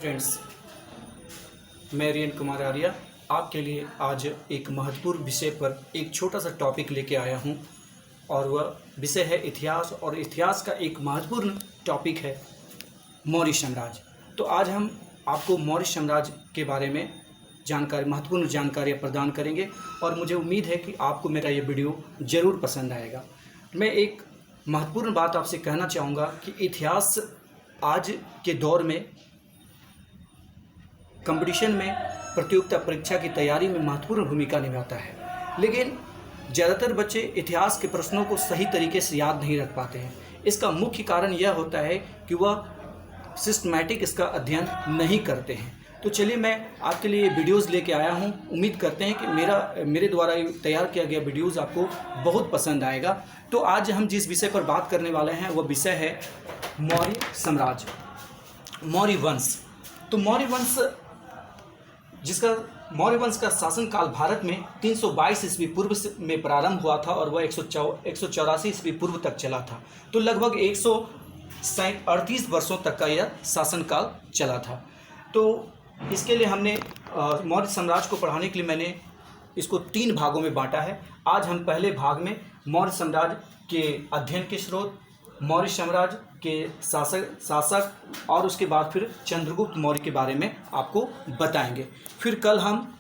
Friends, मैं rayon Kumar Arya आपके लिए आज एक महत्वपूर्ण विषय पर एक छोटा सा टॉपिक लेके आया हूं और वह विषय है इतिहास। और इतिहास का एक महत्वपूर्ण टॉपिक है मौर्य साम्राज्य। तो आज हम आपको मौर्य साम्राज्य के बारे में महत्वपूर्ण जानकारियाँ प्रदान करेंगे और मुझे उम्मीद है कि आपको मेरा ये वीडियो ज़रूर पसंद आएगा। मैं एक महत्वपूर्ण बात आपसे कहना चाहूँगा कि इतिहास आज के दौर में कंपटीशन में प्रतियोगिता परीक्षा की तैयारी में महत्वपूर्ण भूमिका निभाता है, लेकिन ज़्यादातर बच्चे इतिहास के प्रश्नों को सही तरीके से याद नहीं रख पाते हैं। इसका मुख्य कारण यह होता है कि वह सिस्टमैटिक इसका अध्ययन नहीं करते हैं। तो चलिए, मैं आपके लिए वीडियोज़ लेके आया हूं। उम्मीद करते हैं कि मेरे द्वारा तैयार किया गया वीडियोज़ आपको बहुत पसंद आएगा। तो आज हम जिस विषय पर बात करने वाले हैं वह विषय है मौर्य साम्राज्य, मौर्य वंश। तो मौर्य वंश का शासनकाल भारत में 322 ईस्वी पूर्व में प्रारंभ हुआ था और वह 184 ईस्वी पूर्व तक चला था। तो लगभग 138 वर्षों तक का यह शासनकाल चला था। तो इसके लिए हमने मौर्य साम्राज्य को पढ़ाने के लिए मैंने इसको 3 भागों में बांटा है। आज हम पहले भाग में मौर्य साम्राज्य के अध्ययन के स्रोत, मौर्य साम्राज्य के शासक और उसके बाद फिर चंद्रगुप्त मौर्य के बारे में आपको बताएंगे। फिर कल हम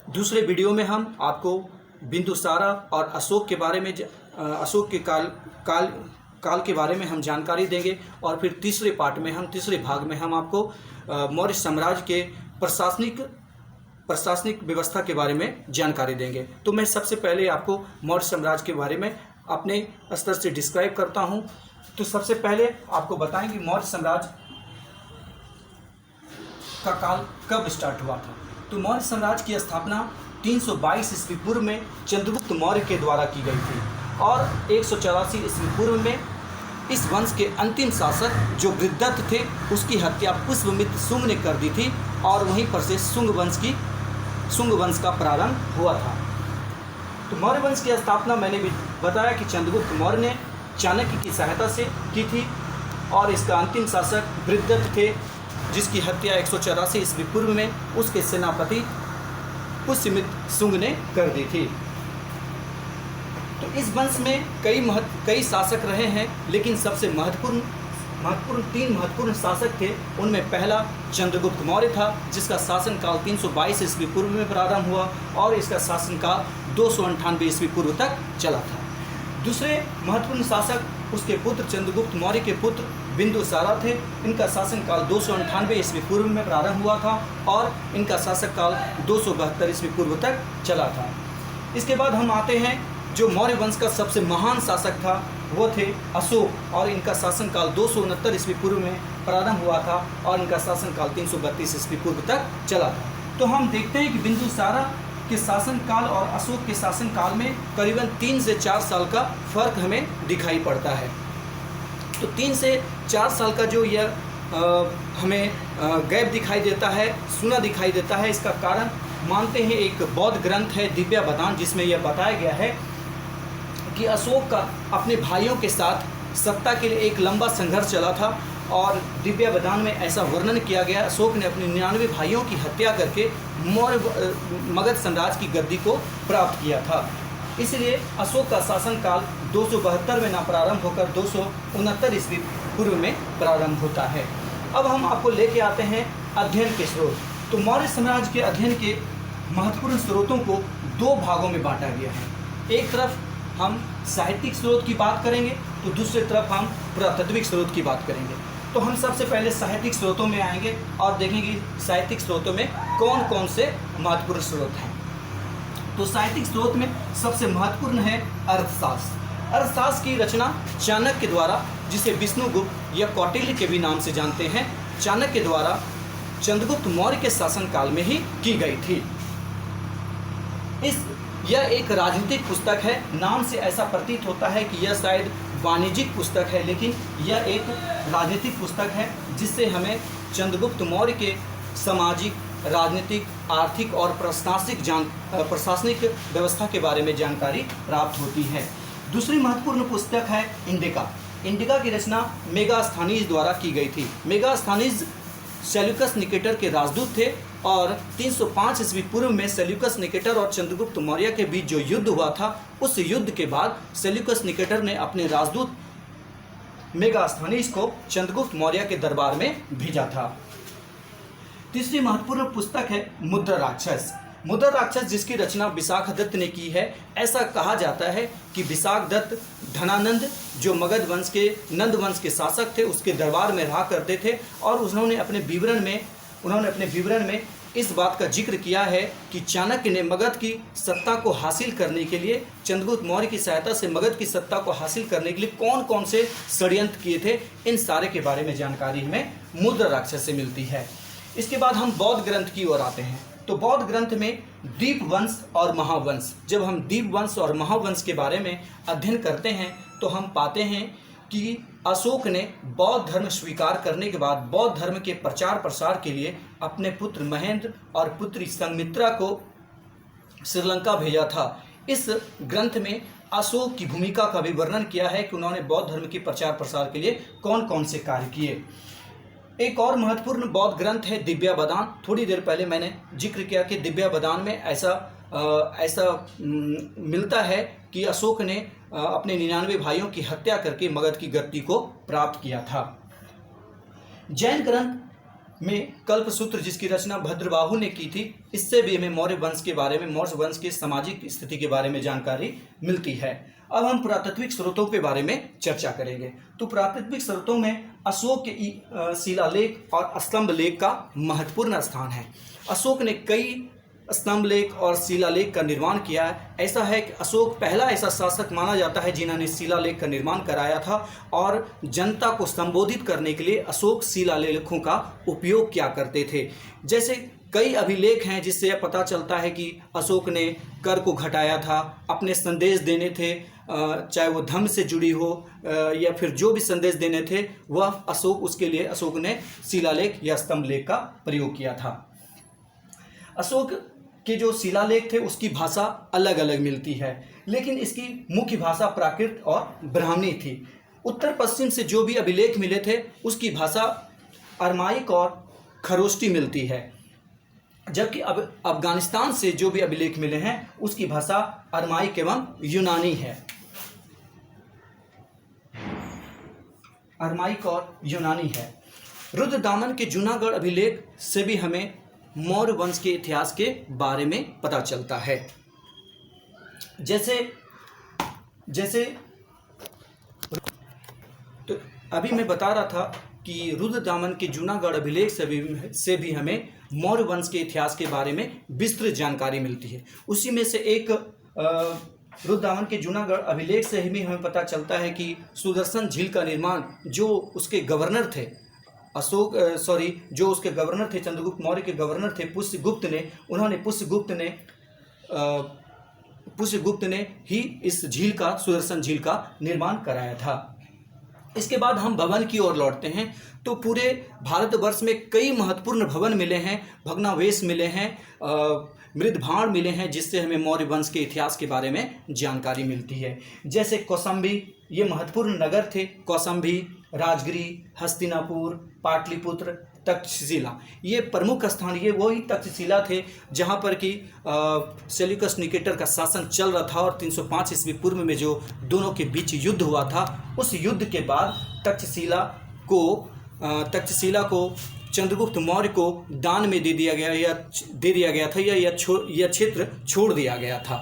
दूसरे वीडियो में हम आपको बिंदुसारा और अशोक के बारे में अशोक के काल के बारे में हम जानकारी देंगे। और फिर तीसरे भाग में हम आपको मौर्य साम्राज्य के प्रशासनिक व्यवस्था के बारे में जानकारी देंगे। तो मैं सबसे पहले आपको मौर्य साम्राज्य के बारे में अपने स्तर से डिस्क्राइब करता हूं। तो सबसे पहले आपको बताएं कि मौर्य साम्राज्य का काल कब स्टार्ट हुआ था। तो मौर्य साम्राज्य की स्थापना 322 ईस्वी पूर्व में चंद्रगुप्त मौर्य के द्वारा की गई थी और 184 ईस्वी पूर्व में इस वंश के अंतिम शासक जो वृद्धदत्त थे उसकी हत्या पुष्यमित्र शुंग ने कर दी थी और वहीं पर से शुंग वंश का प्रारंभ हुआ था। तो मौर्य वंश की स्थापना मैंने भी बताया कि चंद्रगुप्त मौर्य ने चाणक्य की सहायता से की थी और इसका अंतिम शासक वृद्धदत्त थे जिसकी हत्या 184 ईस्वी पूर्व में उसके सेनापति पुष्यमित्र शुंग ने कर दी थी। तो इस वंश में कई शासक रहे हैं, लेकिन सबसे महत्वपूर्ण 3 महत्वपूर्ण शासक थे। उनमें पहला चंद्रगुप्त मौर्य था जिसका शासनकाल 322 ईस्वी पूर्व में प्रारंभ हुआ और इसका शासनकाल 298 ईस्वी पूर्व तक चला था। दूसरे महत्वपूर्ण शासक उसके पुत्र चंद्रगुप्त मौर्य के पुत्र बिंदुसारा थे। इनका शासनकाल 298 ईस्वी पूर्व में प्रारंभ हुआ था और इनका शासनकाल 272 ईस्वी पूर्व तक चला था। इसके बाद हम आते हैं जो मौर्य वंश का सबसे महान शासक था वो थे अशोक और इनका शासनकाल 269 ईस्वी पूर्व में प्रारंभ हुआ था और इनका शासनकाल 332 ईस्वी पूर्व तक चला था। तो हम देखते हैं कि बिंदुसारा के शासनकाल और अशोक के शासनकाल में करीबन 3 से 4 साल का फर्क हमें दिखाई पड़ता है। तो 3 से 4 साल का जो यह हमें गैप दिखाई देता है, सुना दिखाई देता है, इसका कारण मानते हैं एक बौद्ध ग्रंथ है दिव्यावदान, जिसमें यह बताया गया है कि अशोक का अपने भाइयों के साथ सत्ता के लिए एक लंबा संघर्ष चला था और दिव्यावदान में ऐसा वर्णन किया गया अशोक ने अपने 99 भाइयों की हत्या करके मगध साम्राज्य की गद्दी को प्राप्त किया था। इसलिए अशोक का शासनकाल 272 में ना प्रारंभ होकर 269 ईस्वी पूर्व में प्रारंभ होता है। अब हम आपको लेके आते हैं अध्ययन के स्रोत। तो मौर्य साम्राज्य के अध्ययन के महत्वपूर्ण स्रोतों को 2 भागों में बांटा गया है। एक तरफ हम साहित्यिक स्रोत की बात करेंगे तो दूसरी तरफ हम पुरातात्विक स्रोत की बात करेंगे। तो हम सबसे पहले साहित्यिक स्रोतों में आएंगे और देखेंगे साहित्यिक स्रोतों में कौन कौन से महत्वपूर्ण स्रोत हैं। तो साहित्यिक स्रोत में सबसे महत्वपूर्ण है अर्थशास्त्र। अर्थशास्त्र की रचना चाणक्य के द्वारा, जिसे विष्णुगुप्त या कौटिल्य के भी नाम से जानते हैं, चाणक्य के द्वारा चंद्रगुप्त मौर्य के शासनकाल में ही की गई थी। यह एक राजनीतिक पुस्तक है। नाम से ऐसा प्रतीत होता है कि यह शायद वाणिज्यिक पुस्तक है, लेकिन यह एक राजनीतिक पुस्तक है जिससे हमें चंद्रगुप्त मौर्य के सामाजिक, राजनीतिक, आर्थिक और प्रशासनिक व्यवस्था के बारे में जानकारी प्राप्त होती है। दूसरी महत्वपूर्ण पुस्तक है इंडिका। इंडिका की रचना मेगास्थनीज द्वारा की गई थी। मेगास्थनीज सेल्यूकस निकेटर के राजदूत थे और 305 ईस्वी पूर्व में सेल्यूकस निकेटर और चंद्रगुप्त मौर्य के बीच जो युद्ध हुआ था, उस युद्ध के बाद सेल्यूकस निकेटर ने अपने राजदूत मेगास्थनीज को चंद्रगुप्त मौर्य के दरबार में भेजा था। तीसरी महत्वपूर्ण पुस्तक है मुद्रा राक्षस। मुद्रा राक्षस जिसकी रचना विशाखदत्त ने की है। ऐसा कहा जाता है कि विशाखदत्त धनानंद जो मगध वंश के नंद वंश के शासक थे उसके दरबार में रहा करते थे और उन्होंने अपने विवरण में इस बात का जिक्र किया है कि चाणक्य ने मगध की सत्ता को हासिल करने के लिए, चंद्रगुप्त मौर्य की सहायता से मगध की सत्ता को हासिल करने के लिए कौन कौन से षड्यंत्र किए थे, इन सारे के बारे में जानकारी हमें मुद्रा राक्षस से मिलती है। इसके बाद हम बौद्ध ग्रंथ की ओर आते हैं। तो बौद्ध ग्रंथ में दीप वंश और महावंश, जब हम दीप वंश और महावंश के बारे में अध्ययन करते हैं तो हम पाते हैं कि अशोक ने बौद्ध धर्म स्वीकार करने के बाद बौद्ध धर्म के प्रचार प्रसार के लिए अपने पुत्र महेंद्र और पुत्री संघमित्रा को श्रीलंका भेजा था। इस ग्रंथ में अशोक की भूमिका का भी वर्णन किया है कि उन्होंने बौद्ध धर्म के प्रचार प्रसार के लिए कौन कौन से कार्य किए। एक और महत्वपूर्ण बौद्ध ग्रंथ है दिव्यावदान। थोड़ी देर पहले मैंने जिक्र किया कि दिव्यावदान में ऐसा मिलता है कि अशोक ने अपने 99 भाइयों की हत्या करके मगध की गद्दी को प्राप्त किया था। जैन ग्रंथ में कल्पसूत्र जिसकी रचना भद्रबाहु ने की थी, इससे भी हमें मौर्य वंश के बारे में, मौर्य वंश की सामाजिक स्थिति के बारे में जानकारी मिलती है। अब हम पुरातात्विक स्रोतों के बारे में चर्चा करेंगे। तो पुरातात्विक स्रोतों में अशोक के शिलालेख और स्तंभ लेख का महत्वपूर्ण स्थान है। अशोक ने कई स्तंभ लेख और शिलालेख का निर्माण किया है। ऐसा है कि अशोक पहला ऐसा शासक माना जाता है जिन्होंने शिलालेख का निर्माण कराया था और जनता को संबोधित करने के लिए अशोक शिलालेखों का उपयोग किया करते थे। जैसे कई अभिलेख हैं जिससे यह पता चलता है कि अशोक ने कर को घटाया था, अपने संदेश देने थे, चाहे वो धर्म से जुड़ी हो या फिर जो भी संदेश देने थे वह उसके लिए अशोक ने शिलालेख या स्तंभ लेख का प्रयोग किया था। अशोक के जो शिलालेख थे उसकी भाषा अलग अलग मिलती है, लेकिन इसकी मुख्य भाषा प्राकृत और ब्राह्मणी थी। उत्तर पश्चिम से जो भी अभिलेख मिले थे उसकी भाषा अरमाइक और खरोष्टी मिलती है, जबकि अब अफगानिस्तान से जो भी अभिलेख मिले हैं उसकी भाषा अरमाइक एवं यूनानी है। अरमाइक और यूनानी है। रुद्रदामन के जूनागढ़ अभिलेख से भी हमें मौर्य वंश के इतिहास के बारे में पता चलता है। जैसे तो अभी मैं बता रहा था कि रुद्रदामन के जूनागढ़ अभिलेख से भी हमें मौर्य वंश के इतिहास के बारे में विस्तृत जानकारी मिलती है। उसी में से एक रुद्रदामन के जूनागढ़ अभिलेख से ही हमें पता चलता है कि सुदर्शन झील का निर्माण जो उसके गवर्नर थे जो उसके गवर्नर थे, चंद्रगुप्त मौर्य के गवर्नर थे पुष्यगुप्त ने ही इस सुदर्शन झील का निर्माण कराया था। इसके बाद हम भवन की ओर लौटते हैं। तो पूरे भारतवर्ष में कई महत्वपूर्ण भवन मिले हैं, भग्नावशेष मिले हैं, मृदभांड मिले हैं, जिससे हमें मौर्य वंश के इतिहास के बारे में जानकारी मिलती है। जैसे कौशाम्बी, ये महत्वपूर्ण नगर थे। कौशाम्बी, राजगिरी, हस्तिनापुर, पाटलिपुत्र, तक्षशिला, ये प्रमुख स्थान, ये वही तक्षशिला थे जहाँ पर कि सेल्यूकस निकेटर का शासन चल रहा था और 305 ईस्वी पूर्व में जो दोनों के बीच युद्ध हुआ था, उस युद्ध के बाद तक्षशिला को चंद्रगुप्त मौर्य को दान में दे दिया गया था या क्षेत्र छोड़ दिया गया था।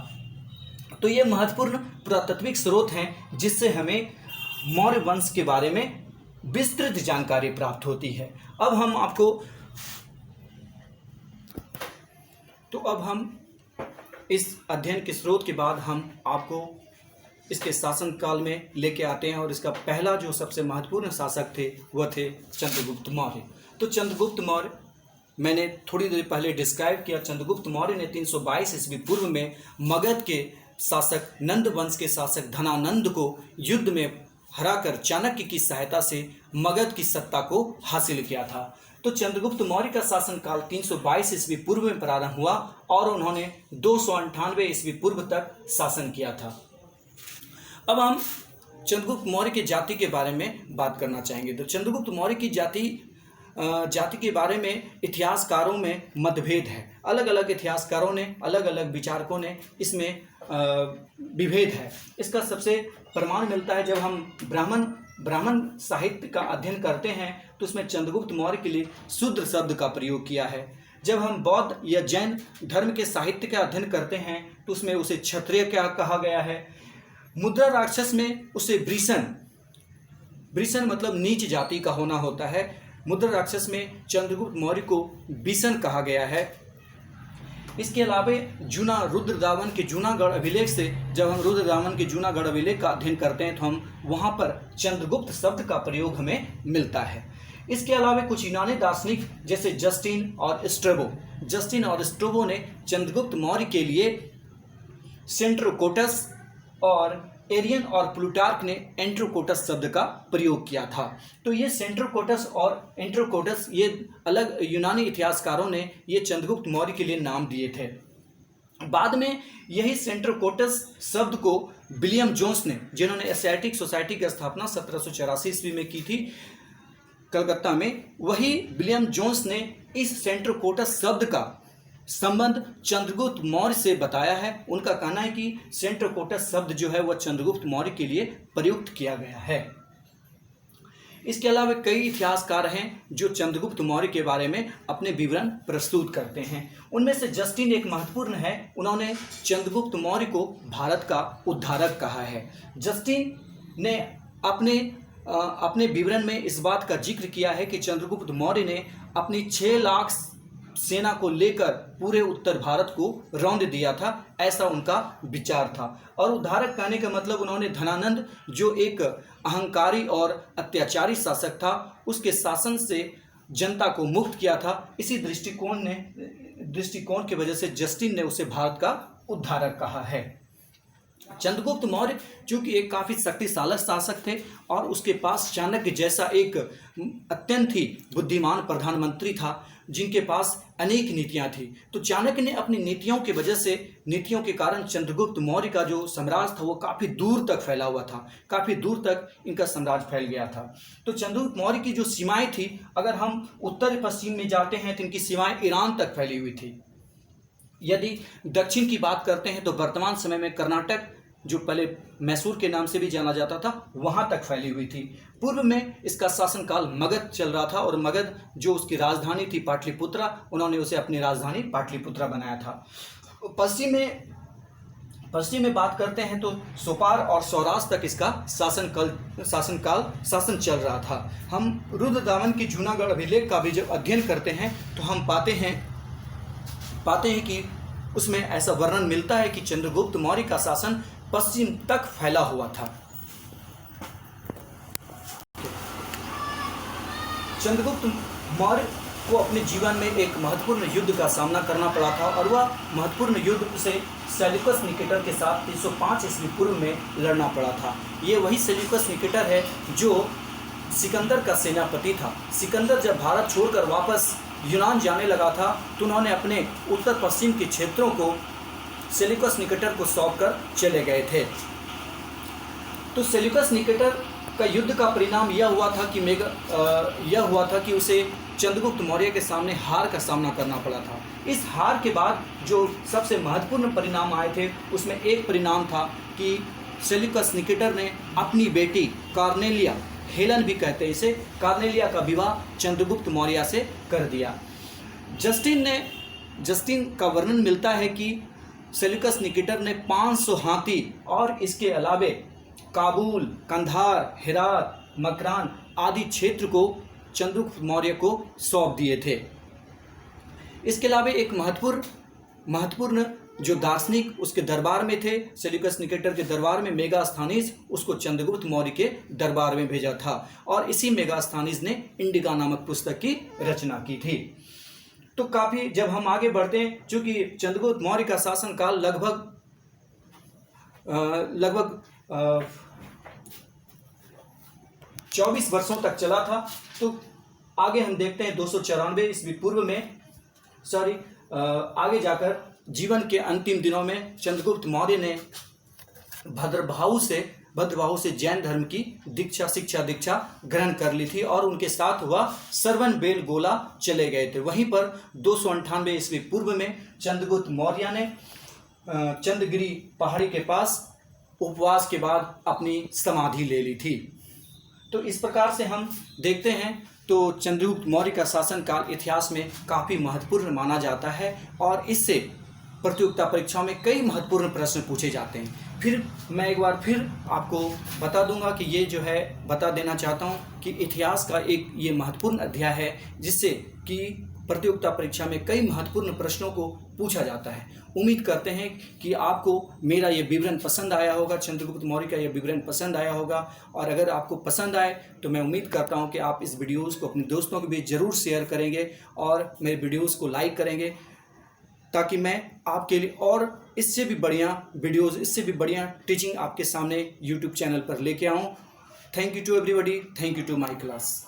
तो ये महत्वपूर्ण पुरातात्विक स्रोत हैं जिससे हमें मौर्य वंश के बारे में विस्तृत जानकारी प्राप्त होती है। अब हम इस अध्ययन के स्रोत के बाद हम आपको इसके शासन काल में लेके आते हैं और इसका पहला जो सबसे महत्वपूर्ण शासक थे वह थे चंद्रगुप्त मौर्य। तो चंद्रगुप्त मौर्य मैंने थोड़ी देर पहले डिस्क्राइब किया। चंद्रगुप्त मौर्य ने 322 ईस्वी पूर्व में मगध के शासक नंद वंश के शासक धनानंद को युद्ध में हराकर चाणक्य की सहायता से मगध की सत्ता को हासिल किया था। तो चंद्रगुप्त मौर्य का शासनकाल 322 ईस्वी पूर्व में प्रारंभ हुआ और उन्होंने 298 ईस्वी पूर्व तक शासन किया था। अब हम चंद्रगुप्त मौर्य की जाति के बारे में बात करना चाहेंगे। तो चंद्रगुप्त मौर्य की जाति जाति के बारे में इतिहासकारों में मतभेद है। अलग अलग इतिहासकारों ने, अलग अलग विचारकों ने इसमें विभेद है। इसका सबसे प्रमाण मिलता है जब हम ब्राह्मण साहित्य का अध्ययन करते हैं तो उसमें चंद्रगुप्त मौर्य के लिए शूद्र शब्द का प्रयोग किया है। जब हम बौद्ध या जैन धर्म के साहित्य का अध्ययन करते हैं तो उसमें उसे क्षत्रिय क्या कहा गया है। मुद्रा राक्षस में उसे ब्रिशन मतलब नीच जाति का होना होता है। मुद्रा राक्षस में चंद्रगुप्त मौर्य को बिशन कहा गया है। इसके अलावा जूना रुद्रदावन के जूनागढ़ अभिलेख से जब हम रुद्रदावन के जूनागढ़ अभिलेख का अध्ययन करते हैं तो हम वहाँ पर चंद्रगुप्त शब्द का प्रयोग हमें मिलता है। इसके अलावा कुछ यूनानी दार्शनिक जैसे जस्टिन और स्ट्रैबो ने चंद्रगुप्त मौर्य के लिए सेंट्रोकोटस और एरियन और प्लूटार्क ने एंट्रोकोटस शब्द का प्रयोग किया था। तो ये सेंट्रोकोटस और एंट्रोकोटस ये अलग यूनानी इतिहासकारों ने ये चंद्रगुप्त मौर्य के लिए नाम दिए थे। बाद में यही सेंट्रोकोटस शब्द को विलियम जोन्स ने, जिन्होंने एशियाटिक सोसाइटी की स्थापना 1784 ईस्वी में की थी कलकत्ता में, वही विलियम जोन्स ने इस सेंट्रोकोटस शब्द का संबंध चंद्रगुप्त मौर्य से बताया है। उनका कहना है कि सेंट्रोकोटस शब्द जो है वह चंद्रगुप्त मौर्य के लिए प्रयुक्त किया गया है। इसके अलावा कई इतिहासकार हैं जो चंद्रगुप्त मौर्य के बारे में अपने विवरण प्रस्तुत करते हैं। उनमें से जस्टिन एक महत्वपूर्ण है। उन्होंने चंद्रगुप्त मौर्य को भारत का उद्धारक कहा है। जस्टिन ने अपने विवरण में इस बात का जिक्र किया है कि चंद्रगुप्त मौर्य ने अपनी 6 लाख सेना को लेकर पूरे उत्तर भारत को रौंद दिया था, ऐसा उनका विचार था। और उद्धारक कहने का मतलब उन्होंने धनानंद, जो एक अहंकारी और अत्याचारी शासक था, उसके शासन से जनता को मुक्त किया था। इसी दृष्टिकोण की वजह से जस्टिन ने उसे भारत का उद्धारक कहा है। चंद्रगुप्त मौर्य चूंकि एक काफ़ी शक्तिशाली शासक थे और उसके पास चाणक्य जैसा एक अत्यंत ही बुद्धिमान प्रधानमंत्री था जिनके पास अनेक नीतियां थी। तो चाणक्य ने अपनी नीतियों के कारण चंद्रगुप्त मौर्य का जो साम्राज्य था वो काफ़ी दूर तक फैला हुआ था, काफ़ी दूर तक इनका साम्राज्य फैल गया था। तो चंद्रगुप्त मौर्य की जो सीमाएं थी, अगर हम उत्तर पश्चिम में जाते हैं तो इनकी सीमाएं ईरान तक फैली हुई थी। यदि दक्षिण की बात करते हैं तो वर्तमान समय में कर्नाटक, जो पहले मैसूर के नाम से भी जाना जाता था, वहाँ तक फैली हुई थी। पूर्व में इसका शासनकाल मगध चल रहा था और मगध जो उसकी राजधानी थी पाटलिपुत्रा, उन्होंने उसे अपनी राजधानी पाटलिपुत्रा बनाया था। पश्चिम में बात करते हैं तो सोपार और सौराष्ट्र तक इसका शासन चल रहा था। हम रुद्रदावन की जूनागढ़ अभिलेख का भी जब अध्ययन करते हैं तो हम पाते हैं कि उसमें ऐसा वर्णन मिलता है कि चंद्रगुप्त मौर्य का शासन पश्चिम तक फैला हुआ था। चंद्रगुप्त मौर्य को अपने जीवन में एक महत्वपूर्ण युद्ध का सामना करना पड़ा था और वह महत्वपूर्ण युद्ध उसे सेल्यूकस निकेटर के साथ 305 ईस्वी पूर्व में लड़ना पड़ा था। ये वही सेल्यूकस निकेटर है जो सिकंदर का सेनापति था। सिकंदर जब भारत छोड़कर वापस यूनान जाने लगा था तो उन्होंने अपने उत्तर पश्चिम के क्षेत्रों को सेल्यूकस निकेटर को सौंपकर चले गए थे। तो सेल्यूकस निकेटर का युद्ध का परिणाम यह हुआ था कि उसे चंद्रगुप्त मौर्य के सामने हार का सामना करना पड़ा था। इस हार के बाद जो सबसे महत्वपूर्ण परिणाम आए थे उसमें एक परिणाम था कि सेल्यूकस निकेटर ने अपनी बेटी कार्नेलिया, हेलन भी कहते हैं इसे, कार्नेलिया का विवाह चंद्रगुप्त मौर्य से कर दिया। जस्टिन का वर्णन मिलता है कि सेल्यूकस निकेटर ने 500 हाथी और इसके अलावे काबुल, कंधार, हेरात, मकरान आदि क्षेत्र को चंद्रगुप्त मौर्य को सौंप दिए थे। इसके अलावा एक महत्वपूर्ण जो दार्शनिक उसके दरबार में थे, सेल्यूकस निकेटर के दरबार में, मेगास्थनीज, उसको चंद्रगुप्त मौर्य के दरबार में भेजा था और इसी मेगास्थनीज ने इंडिका नामक पुस्तक की रचना की थी। तो काफ़ी जब हम आगे बढ़ते हैं, चूँकि चंद्रगुप्त मौर्य का शासनकाल लगभग 24 वर्षों तक चला था, तो आगे हम देखते हैं 294 ईस्वी पूर्व में आगे जाकर जीवन के अंतिम दिनों में चंद्रगुप्त मौर्य ने भद्रभाऊ से भद्रबाहु से जैन धर्म की दीक्षा ग्रहण कर ली थी और उनके साथ वह श्रवण बेलगोला चले गए थे। वहीं पर 298 ईस्वी पूर्व में चंद्रगुप्त मौर्य ने चंद्रगिरी पहाड़ी के पास उपवास के बाद अपनी समाधि ले ली थी। तो इस प्रकार से हम देखते हैं तो चंद्रगुप्त मौर्य का शासनकाल इतिहास में काफ़ी महत्वपूर्ण माना जाता है और इससे प्रतियोगिता परीक्षाओं में कई महत्वपूर्ण प्रश्न पूछे जाते हैं। फिर मैं एक बार फिर आपको बता दूंगा कि ये जो है बता देना चाहता हूँ कि इतिहास का एक ये महत्वपूर्ण अध्याय है जिससे कि प्रतियोगिता परीक्षा में कई महत्वपूर्ण प्रश्नों को पूछा जाता है। उम्मीद करते हैं कि आपको मेरा ये विवरण पसंद आया होगा, चंद्रगुप्त मौर्य का ये विवरण पसंद आया होगा। और अगर आपको पसंद आए तो मैं उम्मीद करता हूँ कि आप इस वीडियोज़ को अपने दोस्तों के बीच ज़रूर शेयर करेंगे और मेरे वीडियोज़ को लाइक करेंगे ताकि मैं आपके लिए और इससे भी बढ़िया वीडियोज़, इससे भी बढ़िया टीचिंग आपके सामने यूट्यूब चैनल पर लेके आऊँ। Thank you to everybody, thank you to my class.